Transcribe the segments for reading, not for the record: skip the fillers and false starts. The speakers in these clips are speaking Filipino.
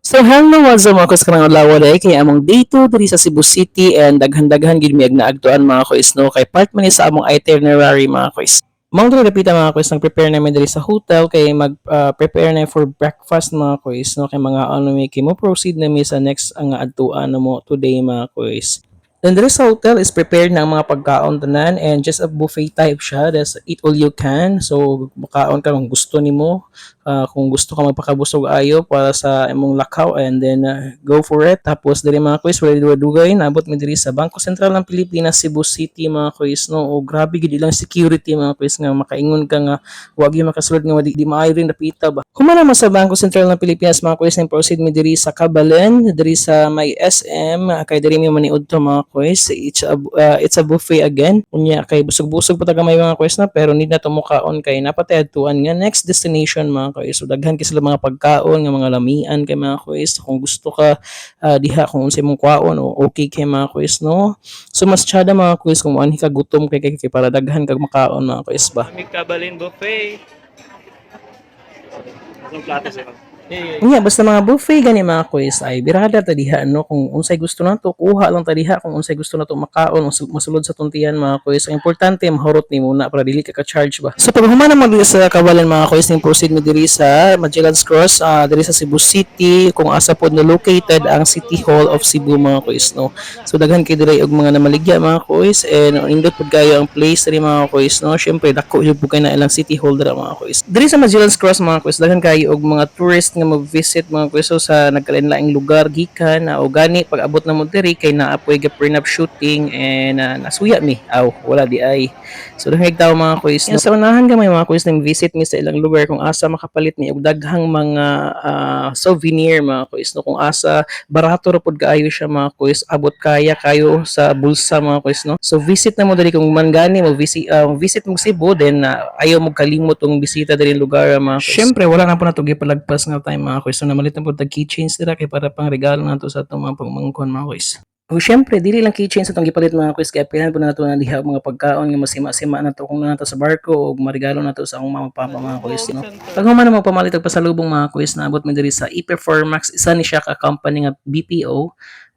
So hello what's up mga kuis karang adlaw day kay among day 2 diri sa Cebu City and daghan-daghan gid mi ag naagtuan mga kuis no kay part man ni sa among itinerary mga kuis. Mao diri dapita mga kuis nang prepare namin diri sa hotel kay mag prepare na for breakfast mga kuis no kay mga ano mi kay mo proceed na mi sa next ang adtuan na mo today mga kuis. Then diri sa hotel is prepared na ang mga pagkaon tanan and just a buffet type siya. That's eat all you can. So makaon ka kung gusto nimo. Kung gusto ka magpakabusog ayo para sa imong lakaw and then go for it. Tapos diri mga kuis wala dugay naabot mi diri sa Bangko Sentral ng Pilipinas, Cebu City mga kuis no. O grabe gid ilang security mga kuis nga makaingon ka nga wag gyud makasulod nga di maayo rin napita ba. Humana mo sa Bangko Sentral ng Pilipinas mga kuis nang proceed mi diri sa Kabalen, diri sa may SM kay diri mi maniud to mga kuis. It's a buffet again. Unya kay busog-busog pa taga may mga kuis na pero need na to mukaon kay napatay adtuan nga next destination mga kuis. So daghan kay sila mga pagkaon nga mga lamian kay mga kuis. Kung gusto ka diha kung unsay mong kwaon o okay kay mga kuis no. So mas tiyada mga kuis kung anhi ka gutom kay para daghan kag makaon mga kuis ba. May Kabalin buffet. Anong plato sir? Unya basta mga buffet gani mga kuis ay birada ta diha no kung unsay gusto nato kuha lang ta diha kung unsay gusto nato makaon masulod sa tuntian mga kuis. Ang importante mahurot ni muna para dili ka charge ba. So pag humana mo diri sa Kawalan mga kuis ning proceed mo diri sa Magellan's Cross diri sa Cebu City kung asa pod na located ang City Hall of Cebu mga kuis no. So daghan kay diri og mga namaligya mga kuis and indot pod kayo ang place diri mga kuis no. Syempre dako jud pud kay na ilang City Hall dira mga kuis. Diri sa Magellan's Cross mga kuis daghan kayo og mga tourist nga mag-visit mga kuiso sa nagkalain-laing lugar gikan o gani pag abot na mo diri kay naapoy ga prenup shooting and nasuya mi wala di ay so dahil tawo mga kuis sa unahan gamay mga kuis nang visit mi sa ilang lugar kung asa makapalit mi og daghang mga souvenir mga kuis no kung asa barato ra pud kaayo siya mga kuis abot kaya kayo sa bulsa mga kuis no so visit na mo diri kung man gani mo visit mo Cebu then ayaw mo kalimot tong bisita diri lugar mga kuis. Syempre wala na po nato gipalagpas nga time mga kuis. So namalit na po tag keychains dira kay para pang regalo nato sa atong mga pagmangkon mga kuis. O syempre dili lang keychains atong gipalit mga kuis kay pilan po nato na diha mga pagkaon nga masima-sima nato kung nato sa barko o marigalo nato sa akong mga papa mga kuis no. Pag human mo pamalit og pasalubong mga kuis naabot mi diri sa ePerformax isa ni siya ka company nga BPO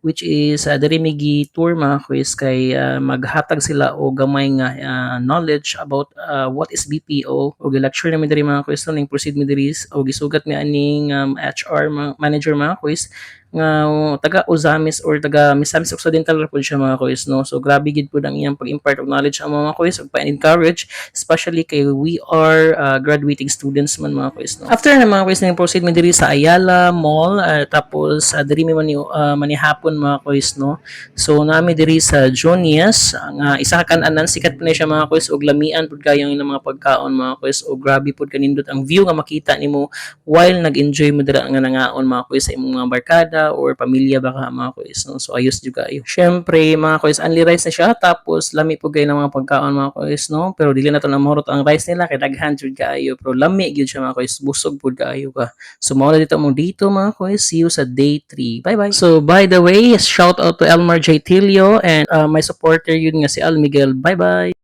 which is diri mi gi-tour mga kuis kay maghatag sila o gamay nga knowledge about what is BPO o gi-lecture na mi diri mga kuis ning proceed mi diri o gisugat mi aning HR manager mga kuis nga taga Ozamis or taga Misamis Occidental ra pud siya mga kuis no. So grabe gid pud ang iyang pag-impart og knowledge ang mga kuis ug pa-encourage especially kay we are graduating students man mga kuis no. After na mga kuis ning proceed mi diri sa Ayala Mall tapos diri mi manihapon mga kuis no. So nami diri sa Jonias nga isa ka kan-anan sikat pa na siya mga kuis og lamian pud kayong ilang mga pagkaon mga kuis og grabe pud kanindot ang view nga makita nimo while nag-enjoy mo dira nga nangaon mga kuis sa imong mga barkada or pamilya baka mga kuis no. So ayos jud kayo. Syempre mga kuis only rice na siya tapos lami pud kay ng mga pagkaon mga kuis no. Pero dili na to na mahurot ang rice nila kay daghan jud kayo pero lami gyud siya mga kuis busog pud kayo ka. So mao na dito mga kuis. See you sa day 3. Bye bye. So by the way, shout out to Elmar J. Tilio and my supporter yun nga si Al Miguel. Bye bye.